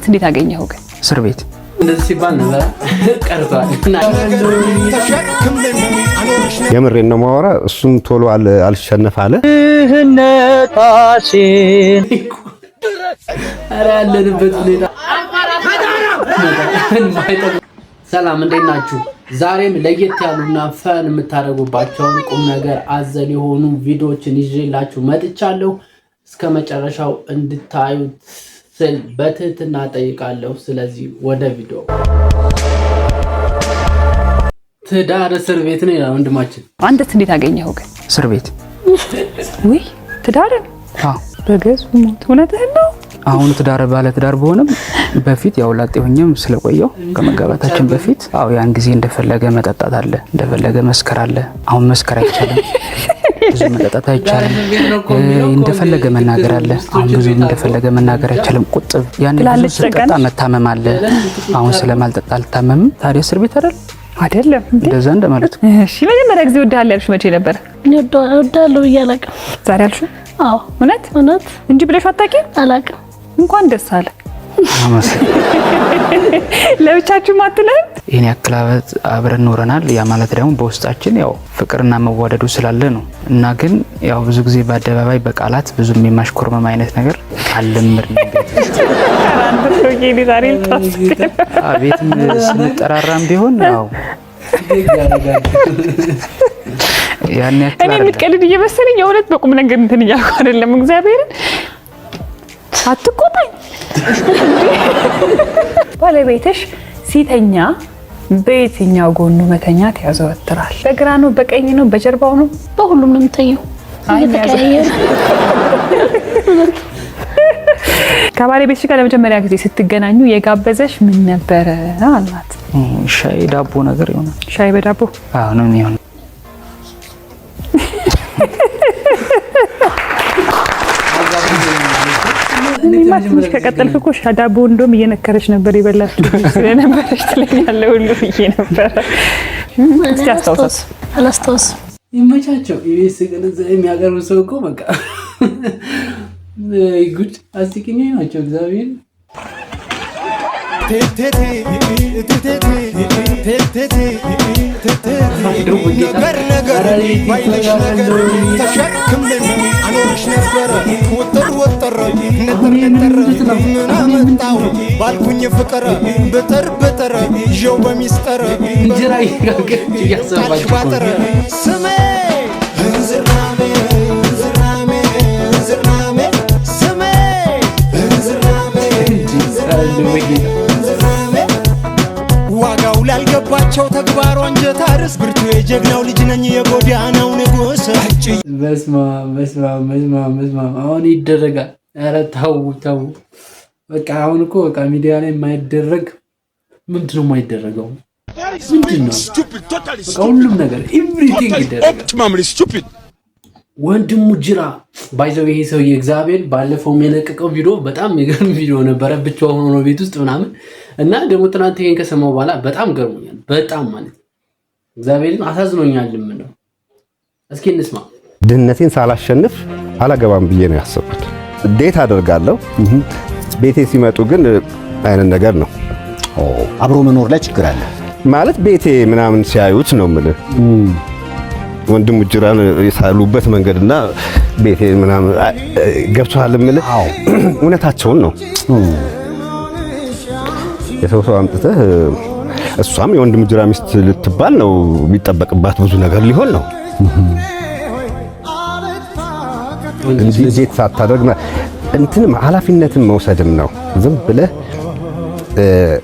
እንዴት አገኘው ግን እስር ቤት እንደዚህ ሲባል ነበር ቀርቷል። የምሬን ነው ማወራ እሱም ቶሎ አልሸነፍ አለ ህነታሴ አረ ያለንበት ሁኔታ ሰላም እንዴት ናችሁ? ዛሬም ለየት ያሉና ፈን የምታደርጉባቸውን ቁም ነገር አዘል የሆኑ ቪዲዮዎችን ይዤላችሁ መጥቻለሁ። እስከ መጨረሻው እንድታዩት ስል በትህትና ጠይቃለሁ። ስለዚህ ወደ ቪዲዮ። ትዳር እስር ቤት ነው ይላል ወንድማችን። አንተስ እንዴት አገኘኸው ግን? እስር ቤት ወይ ትዳር? አዎ በገዝ ሞት እውነትህን ነው። አሁን ትዳር ባለ ትዳር በሆነም በፊት ያው ላጤ ሆኜም ስለቆየው ከመጋባታችን በፊት አው ያን ጊዜ እንደፈለገ መጠጣት አለ፣ እንደፈለገ መስከር አለ። አሁን መስከር አይቻልም፣ ብዙ መጠጣት አይቻልም፣ እንደፈለገ መናገር አለ። አሁን ብዙ እንደፈለገ መናገር አይቻልም። ቁጥብ ያን ብዙ ስለጠጣ መታመም አለ። አሁን ስለማልጠጣ አልታመምም። ታዲያ እስር ቤት አይደለም እንደዛ እንደማለት። እሺ መጀመሪያ ጊዜ ወዳለ ያልሽ መቼ ነበር? ወዳለው ይያላቀ ዛሬ አልሽ? አዎ እውነት እንጂ ብለሽ አታውቂም? አላውቅም። እንኳን ደስ አለ። አማስ ለብቻችሁ ማጥለን እኔ አክላበት አብረን ኖረናል። ያ ማለት ደግሞ በውስጣችን ያው ፍቅርና መዋደዱ ስላለ ነው። እና ግን ያው ብዙ ጊዜ በአደባባይ በቃላት ብዙም የማሽኮርመም አይነት ነገር አልለምር ነው። አቤትም ስንጠራራም ቢሆን ያው ያን ያክል እኔ የምትቀልድ እየመሰለኝ የእውነት በቁም ነገር እንትን እያልኩ አይደለም። እግዚአብሔርን አትቆጣኝ። ባለቤትሽ ሲተኛ በየትኛው ጎኑ መተኛት ያዘወትራል? በግራ ነው፣ በቀኝ ነው፣ በጀርባው ነው? በሁሉም ነው የምተኛው። ከባለቤትሽ ጋር ለመጀመሪያ ጊዜ ስትገናኙ የጋበዘሽ ምን ነበረ አላት? ሻይ ዳቦ ነገር ይሆናል። ሻይ በዳቦ? አዎ ነው የሚሆነው። ማትምሽ ከቀጠልክ እኮ ዳቦ እንደውም እየነከረች ነበር ይበላችሁ ስለነበረች ትለኛለህ ሁሉ ብዬ ነበር። እስቲ አስታውሳስ። አላስታውስም። ይመቻቸው። ኢቢኤስ ገለዘ የሚያቀርቡ ሰው እኮ በቃ ጉድ አስቂኝ ናቸው። እግዚአብሔር ባልኩኝ ፍቅር ብጥር ብጥር ይዤው በሚስጥር እንጀራ እያሰባችሁ ስሜ እንዝራሜ እንዝራሜ እንዝራሜ ስሜ እንዝራሜ እንዝራሜ ዋጋው ላልገባቸው ተግባሩ አንጀት አርስ ብርቱ የጀግናው ልጅ ነኝ የጎዳናው ንጉስ። በስማ አሁን ይደረጋል። ኧረ ተው በቃ አሁን እኮ በቃ ሚዲያ ላይ የማይደረግ ምንድነው የማይደረገው? ምንድነው? በቃ ሁሉም ነገር ኤቭሪቲንግ ይደረጋል። ወንድሙ ጅራ ባይዘው ይሄ ሰውዬ እግዚአብሔር ባለፈው የለቀቀው ቪዲዮ በጣም የሚገርም ቪዲዮ ነበረ። ብቻውን ሆኖ ቤት ውስጥ ምናምን እና ደግሞ ትናንት ይሄን ከሰማው በኋላ በጣም ገርሞኛል። በጣም ማለት እግዚአብሔርን አሳዝኖኛል። ምን ነው እስኪ እንስማ። ድህነቴን ሳላሸንፍ አላገባም ብዬ ነው ያሰብኩት። ዴት አደርጋለሁ። ቤቴ ሲመጡ ግን አይነት ነገር ነው። አብሮ መኖር ላይ ችግር አለ ማለት ቤቴ ምናምን ሲያዩት ነው የምልህ። ወንድሙ ጅራን የሳሉበት መንገድና ቤቴ ምናምን ገብቷል የምልህ እውነታቸውን ነው። የሰው አምጥተህ እሷም የወንድሙ ጅራ ሚስት ልትባል ነው የሚጠበቅባት። ብዙ ነገር ሊሆን ነው እንጂ ዴት ሳታደርግ እንትንም ኃላፊነትን መውሰድም ነው። ዝም ብለህ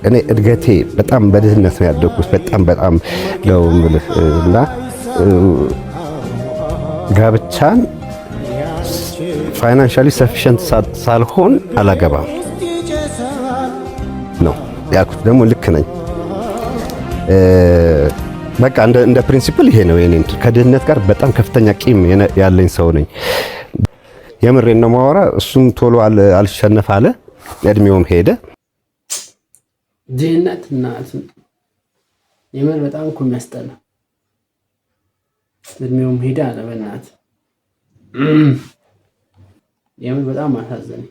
እኔ እድገቴ በጣም በድህነት ነው ያደግኩት። በጣም ነው የምልህ እና ጋብቻን ፋይናንሻሊ ሰፊሸንት ሳልሆን አላገባም ነው ያልኩት። ደግሞ ልክ ነኝ። በቃ እንደ ፕሪንሲፕል ይሄ ነው የኔ። ከድህነት ጋር በጣም ከፍተኛ ቂም ያለኝ ሰው ነኝ። የምሬን ነው ማወራ እሱም ቶሎ አልሸነፍ አለ፣ እድሜውም ሄደ። ድህነት እና የምር በጣም እኮ የሚያስጠላ እድሜውም ሄደ አለ። በእናትህ የምር በጣም አሳዘነኝ።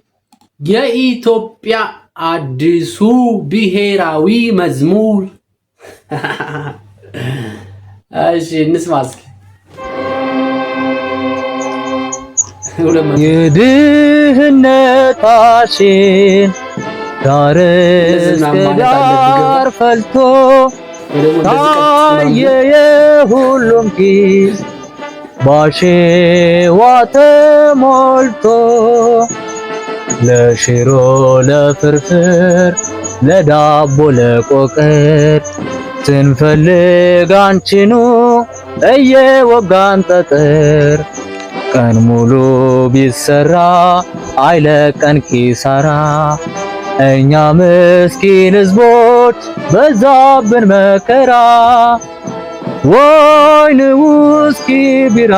የኢትዮጵያ አዲሱ ብሔራዊ መዝሙር። እሺ እንስማ እስኪ። የድህነታችን ዳር እስከ ዳር ፈልቶ ታየ የሁሉም ኪስ ባሸዋ ተሞልቶ ለሽሮ ለፍርፍር ለዳቦ ለቆቀር ስንፈልግ አንቺኑ እየወጋን ጠጠር ቀን ሙሉ ቢሰራ አይለቀን ኪሳራ እኛ ምስኪን ህዝቦች በዛብን መከራ ወይን ውስኪ ቢራ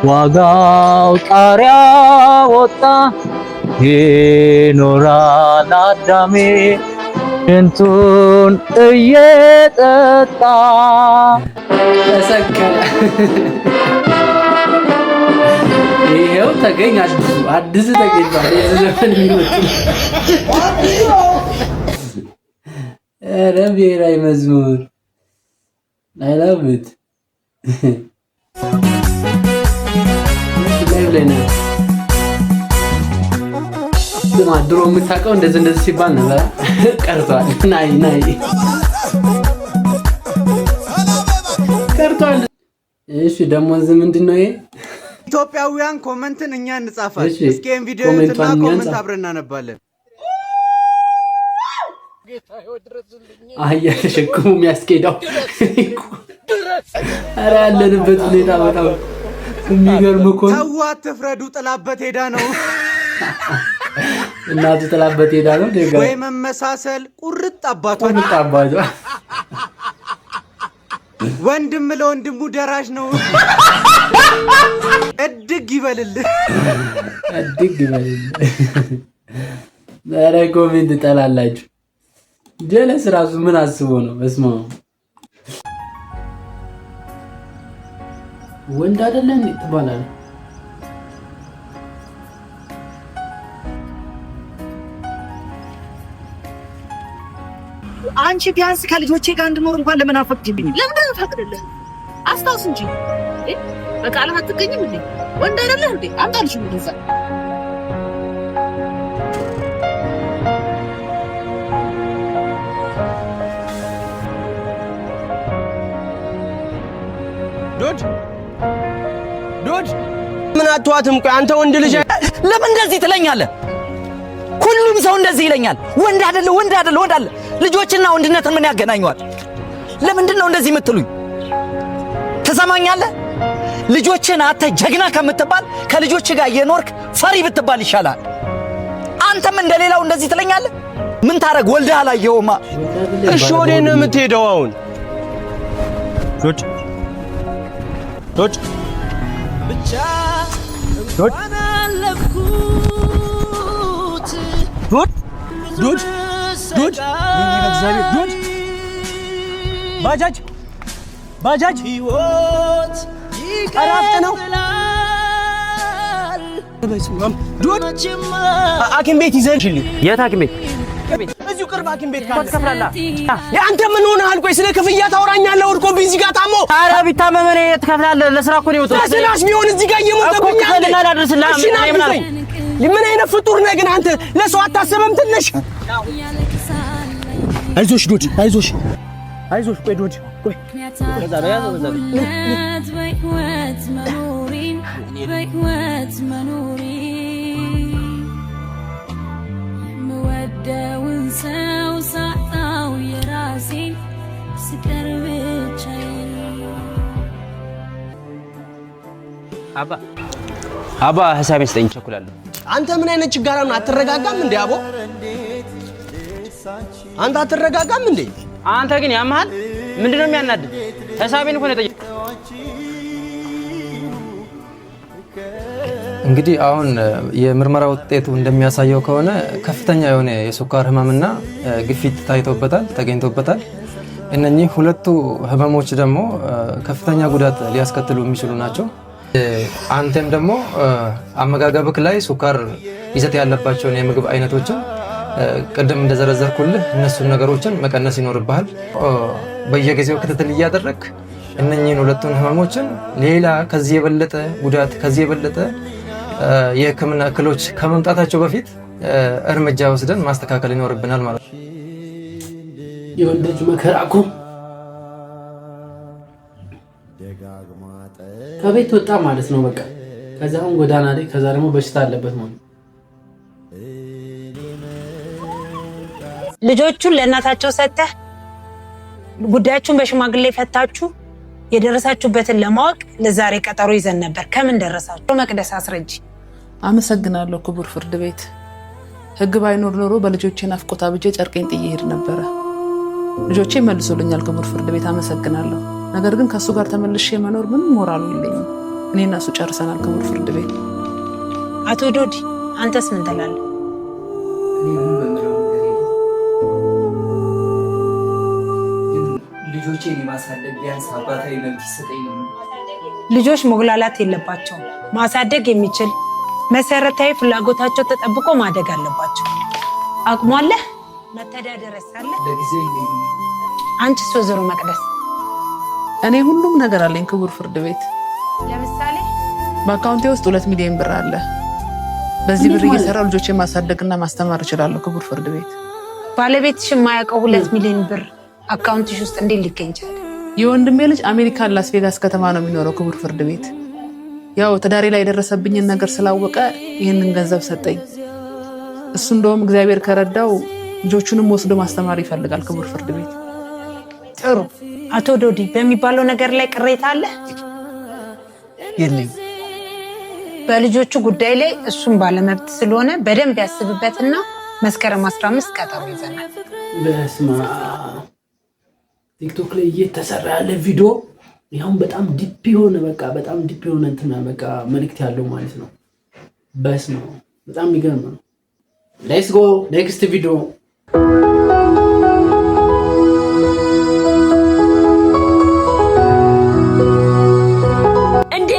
ዋጋው ጣሪያ ወጣ ይኖራል አዳሜ ሽንቱን እየጠጣ ተሰከረ። ይሄው ተገኝ አዲስ ተገኝቷል። የዘፈን ሚወጥ ኧረ ብሔራዊ መዝሙር I love it። ድሮ የምታውቀው እንደዚህ ሲባል ነበር፣ ቀርቷል። ናይ ቀርቷል። እሺ ደግሞ እዚህ ምንድን ነው ይሄ? ኢትዮጵያውያን ኮመንትን እኛ እንጻፋለን። እስኪ ይሄን ቪዲዮ እና ኮመንት አብረን እናነባለን። አህያ ተሸክሞ የሚያስኬዳው ኧረ ያለንበት ሁኔታ በጣም የሚገርም እኮ ነው። ተው አትፍረዱ፣ ጥላበት ሄዳ ነው። እናቱ ጥላበት ሄዳ ነው። ወይ መመሳሰል ቁርጥ አባቷ ወንድም ለወንድሙ ደራሽ ነው። እድግ ይበልልህ። ኧረ ኮሜንት ጠላላችሁ። ጀለስ ራሱ ምን አስቦ ነው? በስመ አብ ወንድ አይደለ እንዴ ትባላለህ? አንቺ ቢያንስ ከልጆቼ ጋር እንድኖር እንኳን ለምን አፈቅጂብኝ? ለምን አፈቅድልህ? አስታውስ እንጂ በቃልህ አትገኝም እንዴ? ወንድ አይደለህ እንዴ? አምጣልሽ ወደዛ። ዶድ ምን አትዋትም? ቆይ አንተ ወንድ ልጅ ለምን እንደዚህ ትለኛለህ? ሁሉም ሰው እንደዚህ ይለኛል። ወንድ አይደለ ወንድ አይደለ ወንድ አይደለ። ልጆችና ወንድነትን ምን ያገናኘዋል? ለምንድን ነው እንደዚህ የምትሉኝ? ትሰማኛለህ? ልጆችን አተ ጀግና ከምትባል ከልጆች ጋር እየኖርክ ፈሪ ብትባል ይሻላል። አንተም እንደሌላው እንደዚህ ትለኛለህ? ምን ታረግ? ወልደህ አላየኸውማ። እሺ ወዴት ነው የምትሄደው አሁን? ዶድ ብቻ እንኳን አለፍኩት። ዶድ ባጃጅ ህይወት አራፍተ ነው። ዶድ ሐኪም ቤት ይዘንሽልኝ። የት ሐኪም ቤት? እዚሁ ቅርብ ሐኪም ቤት ካለ ትከፍላለህ። አንተ ምን ሆነሃል? ቆይ ስለ ክፍያ ታወራኛለህ? ወድቆብኝ እዚህ ጋር ታሞ። ኧረ ቢታመም እኔ ትከፍላለህ። ለስራ እኮ ነው የወጣሁት። ለስራሽ ቢሆን እዚህ ጋር እየሞተብኝ አለ። ምን አይነት ፍጡር ነህ ግን አንተ? ለሰው አታስብም ትንሽ? አይዞሽ ዶድ አይዞሽ። ቆይ ዶድ ቆይ በዛ ነው ያዘው። በህይወት መኖሪ ምወደውን ሰው ሳጣው የራሴን ስቀር ብቻዬን። አባ ሐሳቤን ስጠኝ፣ እቸኩላለሁ። አንተ ምን አይነት ችጋራ ነው? አትረጋጋም እንዴ አቦ? አንተ አትረጋጋም እንዴ? አንተ ግን ያመሃል። ምንድነው የሚያናድድ? ሐሳቤን እኮ ነው የጠየቀው። እንግዲህ አሁን የምርመራ ውጤቱ እንደሚያሳየው ከሆነ ከፍተኛ የሆነ የስኳር ህመምና ግፊት ተገኝቶበታል። እነኚህ ሁለቱ ህመሞች ደግሞ ከፍተኛ ጉዳት ሊያስከትሉ የሚችሉ ናቸው። አንተም ደግሞ አመጋገብክ ላይ ስኳር ይዘት ያለባቸውን የምግብ አይነቶችን ቅድም እንደዘረዘርኩልህ እነሱን ነገሮችን መቀነስ ይኖርብሃል። በየጊዜው ክትትል እያደረግ እነኚህን ሁለቱን ህመሞችን ሌላ ከዚህ የበለጠ ጉዳት ከዚህ የበለጠ የህክምና እክሎች ከመምጣታቸው በፊት እርምጃ ወስደን ማስተካከል ይኖርብናል ማለት ነው። የወንድ ልጅ መከራ እኮ ከቤት ወጣ ማለት ነው በቃ። ከዛ አሁን ጎዳና ላይ ከዛ ደግሞ በሽታ አለበት ማለት ነው። ልጆቹን ለእናታቸው ሰጥተህ ጉዳያችሁን በሽማግሌ ፈታችሁ የደረሳችሁበትን ለማወቅ ለዛሬ ቀጠሮ ይዘን ነበር። ከምን ደረሳችሁ? መቅደስ አስረጂ። አመሰግናለሁ ክቡር ፍርድ ቤት። ህግ ባይኖር ኖሮ በልጆቼ ናፍቆት አብጄ ጨርቄን ጥዬ ሄድ ነበረ። ልጆቼ መልሶልኛል ክቡር ፍርድ ቤት፣ አመሰግናለሁ። ነገር ግን ከሱ ጋር ተመልሼ መኖር ምንም ሞራሉ የለኝም። እኔና እሱ ጨርሰናል ክቡር ፍርድ ቤት። አቶ ዶዲ አንተስ ምን ትላለህ? ልጆቼን የማሳደግ ቢያንስ አባታዊ መብት ይሰጠኝ ነው። ልጆች መጉላላት የለባቸውም። ማሳደግ የሚችል መሰረታዊ ፍላጎታቸው ተጠብቆ ማደግ አለባቸው። አቅሙ አለ፣ መተዳደር ሳለ ለጊዜው አንቺስ ወይዘሮ መቅደስ? እኔ ሁሉም ነገር አለኝ ክቡር ፍርድ ቤት። ለምሳሌ በአካውንቴ ውስጥ 2 ሚሊዮን ብር አለ። በዚህ ብር እየሰራው ልጆቼን ማሳደግና ማስተማር እችላለሁ ክቡር ፍርድ ቤት። ባለቤትሽ የማያውቀው 2 ሚሊዮን ብር አካውንትሽ ውስጥ እንዴት ሊገኝ ይችላል? የወንድሜ ልጅ አሜሪካን ላስ ቬጋስ ከተማ ነው የሚኖረው ክቡር ፍርድ ቤት። ያው ተዳሪ ላይ የደረሰብኝን ነገር ስላወቀ ይህንን ገንዘብ ሰጠኝ። እሱ እንደውም እግዚአብሔር ከረዳው ልጆቹንም ወስዶ ማስተማር ይፈልጋል ክቡር ፍርድ ቤት። ጥሩ። አቶ ዶዲ በሚባለው ነገር ላይ ቅሬታ አለ? የለኝም። በልጆቹ ጉዳይ ላይ እሱም ባለመብት ስለሆነ በደንብ ያስብበትና መስከረም 15 ቀጠሮ ይዘናል። በስማ ቲክቶክ ላይ እየተሰራ ያለ ቪዲዮ ይሁን በጣም ዲፕ የሆነ በቃ በጣም ዲፕ የሆነ እንትና በቃ መልእክት ያለው ማለት ነው። በስማ በጣም የሚገርም ነው። ሌትስ ጎ ኔክስት ቪዲዮ። እንዴ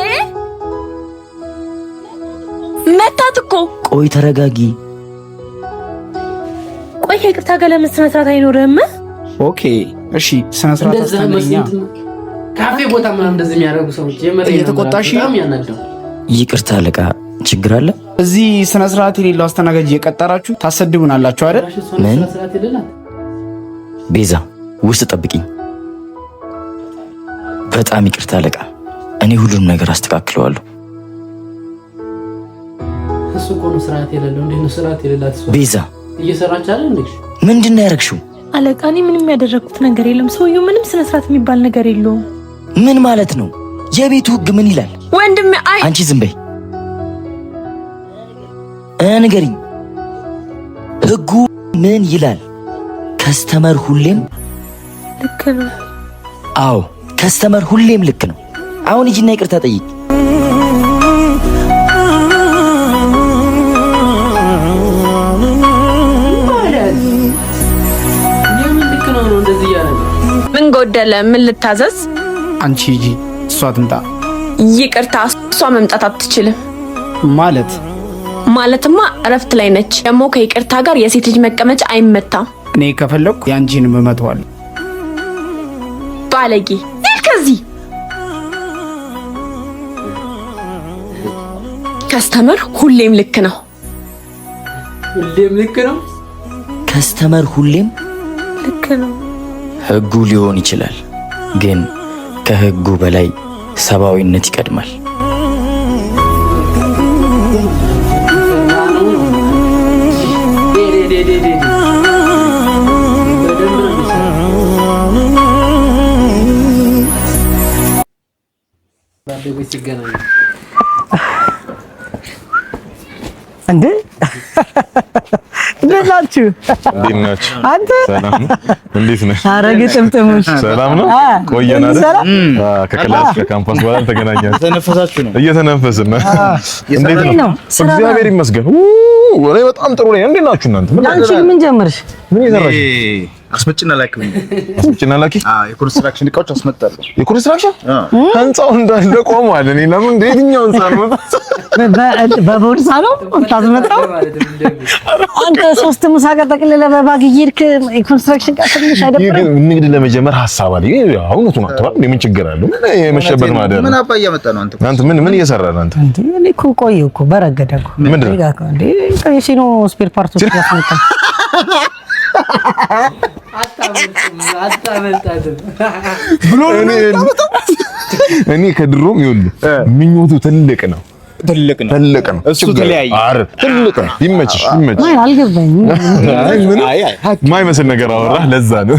መታት እኮ። ቆይ ተረጋጊ። ቆይ ከይቅርታ ጋር ለምን ስነ ስርዓት አይኖርም? ኦኬ እሺ፣ ስነ ስርዓት አስተምረኛ። ካፌ ቦታ ምናምን እንደዚህ የሚያደርጉ ሰዎች እየተቆጣሽ በጣም ያናደው። ይቅርታ አለቃ፣ ችግር አለ? እዚህ ስነ ስርዓት የሌለው አስተናጋጅ እየቀጠራችሁ ታሰድቡናላችሁ አይደል? ምን? ቤዛ ውስጥ ጠብቂኝ። በጣም ይቅርታ አለቃ፣ እኔ ሁሉንም ነገር አስተካክለዋለሁ። እሱ እኮ ነው ስርዓት የሌለው። እንዴት ነው ስርዓት የሌላት? ቤዛ እየሰራች አይደል እንዴ? ምንድን ነው ያደረግሽው? አለቃ፣ እኔ ምንም ያደረኩት ነገር የለም። ሰውየው ምንም ስነ ስርዓት የሚባል ነገር የለውም። ምን ማለት ነው? የቤቱ ህግ ምን ይላል? ወንድሜ፣ አይ አንቺ ዝም በይ። ንገሪኝ፣ ህጉ ምን ይላል? ከስተመር ሁሌም ልክ ነው። አዎ፣ ከስተመር ሁሌም ልክ ነው። አሁን ሂጂና ይቅርታ ጠይቂ። ምን ጎደለ? ምን ልታዘዝ? አንቺ ሂጂ፣ እሷ ትምጣ። ይቅርታ፣ እሷ መምጣት አትችልም። ማለትማ እረፍት ላይ ነች። ደግሞ ከይቅርታ ጋር የሴት ልጅ መቀመጫ አይመታም። እኔ ከፈለኩ ያንቺንም እመተዋለሁ። ባለጌ፣ ከዚህ ከስተመር ሁሌም ልክ ነው። ሁሌም ልክ ነው። ከስተመር ሁሌም ልክ ነው። ህጉ ሊሆን ይችላል፣ ግን ከህጉ በላይ ሰብአዊነት ይቀድማል። እንዴ እንዴት ናችሁ? እንዴት ናችሁ? አንተ ሰላም እንዴት ነህ? ኧረ ግጥምጥሞች ሰላም ነው። ቆየን አይደል? ከክላስ ከካምፓስ በኋላ ተገናኘን። እየተነፈሳችሁ ነው? እየተነፈስን ነው። እንዴት ነው? እግዚአብሔር ይመስገን። እኔ በጣም ጥሩ ነኝ። እንዴት ናችሁ እናንተ? አንቺ ምን ጀመርሽ? ምን ይዘራሽ? አስመጭና ላኪ አስመጭና ላኪ የኮንስትራክሽን እቃዎች አስመጣለሁ። የኮንስትራክሽን ህንጻው እንዳለ ቆሟል። እኔ ለምን የትኛው ህንጻ ነው በቦርሳ ነው ታስመጣው? አንተ ሶስት ሙሳ ጋር ጠቅልለህ በባግ እየሄድክ የኮንስትራክሽን እቃ ትንሽ አይደብርም? ንግድ ለመጀመር ሐሳብ አለ። እውነቱን አትባል። ምን ችግር አለው? የመሸበት ማደር ምን አባ እያመጣ ነው አንተ? አንተ ምን እየሰራህ ነው አንተ? እኔ እኮ ቆየሁ እኮ በረገደ እኮ ምንድን ነው እንዴ? የሲኖ ስፔር ፓርቶች ያስመጣ አታመጣትም ብሎ እኔ ከድሮም ይኸውልህ ምኞቱ ትልቅ ነው። እሱ ተለያየ። አረ ትልቅ ነው። ይመችሽ። አይ አልገባኝም። ማይመስል ነገር አወራህ። ለዛ ነው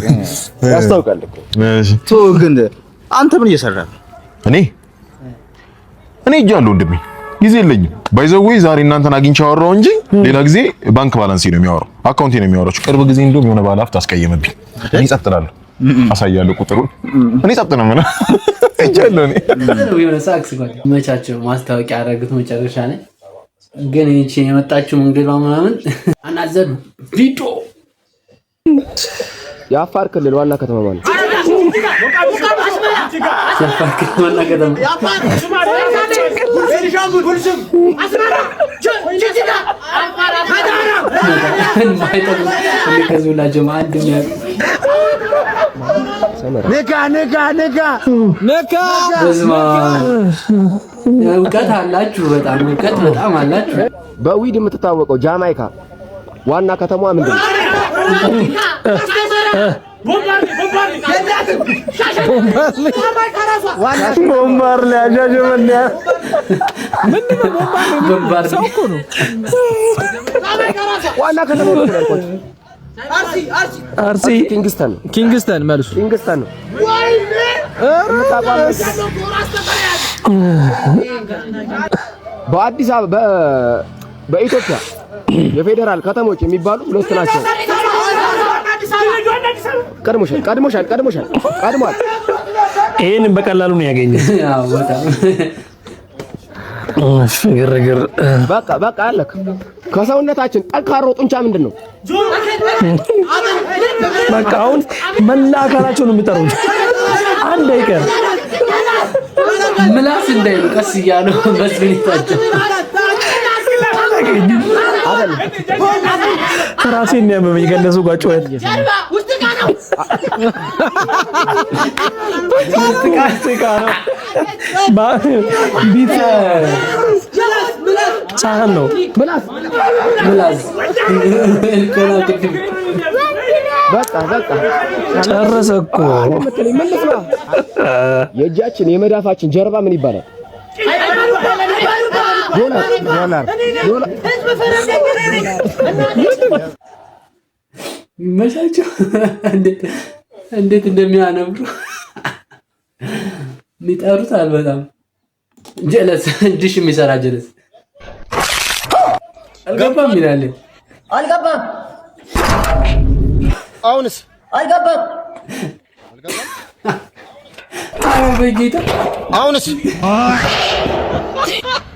ያስታውቃል እኮ። እሺ ቶ ግን አንተ ምን እየሰራህ ነው? እኔ እጃለሁ ወንድሜ፣ ጊዜ የለኝም። ባይዘዌይ ዛሬ እናንተን አግኝቼ አወራሁ እንጂ ሌላ ጊዜ ባንክ ባላንስ ነው የሚያወራው፣ አካውንቴ ነው የሚያወራው። ቅርብ ጊዜ እንደውም የሆነ ባለሀብት አስቀየመብኝ። እኔ ጸጥ እላለሁ፣ አሳያለሁ ቁጥሩን። እኔ ጸጥ ነው ማለት እጃለሁ። እኔ የሆነ ሳክስ ጓድ መቻቸው ማስታወቂያ አደረጉት መጨረሻ ላይ ግን እቺ የመጣችው መንገዷ ምናምን አናዘዱ ቪዲዮ። የአፋር ክልል ዋና ከተማ ማለት የአፋር ክልል ዋና ከተማ እውቀት አላችሁ፣ በጣም እውቀት በጣም አላችሁ። በዊድ የምትታወቀው ጃማይካ ዋና ከተማዋ ምንድን ነው? ዋና ከተማዋ አርሲ ኪንግስተን መልሱ ኪንግስተን ነው። በአዲስ አበባ በኢትዮጵያ የፌዴራል ከተሞች የሚባሉ ሁለት ናቸው። ቀድሟል። ይሄንን በቀላሉ ነው ያገኘው። ያው በጣም ግርግር። በቃ አለክ። ከሰውነታችን ጠንካራው ጡንቻ ምንድን ነው? በቃ አሁን መላ አካላቸውን ነው የሚጠሩት። አንድ አይቀር ምላስ እንዳይሉ ቀስ እያሉ በስሜታቸው ራሴን ያመመኝ ከነሱ ጋር ጩኸት። ሳህን ነው ምላስ በቃ ጨረሰ እኮ። የእጃችን የመዳፋችን ጀርባ ምን ይባላል? ዶላር። መቻቸው እንዴት እንደሚያነብሩ ይጠሩታል። በጣም ጀለስ ዲሽ የሚሰራ ጀለስ አልገባም ይላል። አልገባም። አሁንስ አልገባም። አዎ በጌታ አሁንስ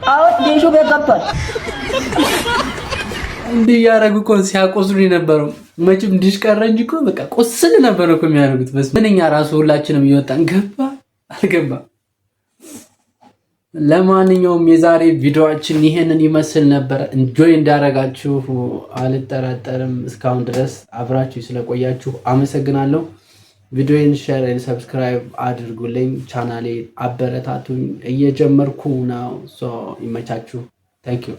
አሁን ዲሹ በገባል። እንዲህ ያረጉ እኮ ሲያቆስሉ የነበረው መቼም ዲሽ ቀረ እንጂ እኮ በቃ ቆስል ነበር እኮ የሚያደርጉት። በስ ምንኛ ራሱ ሁላችንም እየወጣን ገባ አልገባ። ለማንኛውም የዛሬ ቪዲዮአችን ይሄንን ይመስል ነበር። ኢንጆይ እንዳረጋችሁ አልጠራጠርም። እስካሁን ድረስ አብራችሁ ስለቆያችሁ አመሰግናለሁ። ቪዲዮን ሼር እና ሰብስክራይብ አድርጉልኝ። ቻናሌ አበረታቱኝ። እየጀመርኩ ነው። ይመቻችሁ። ታንክ ዩ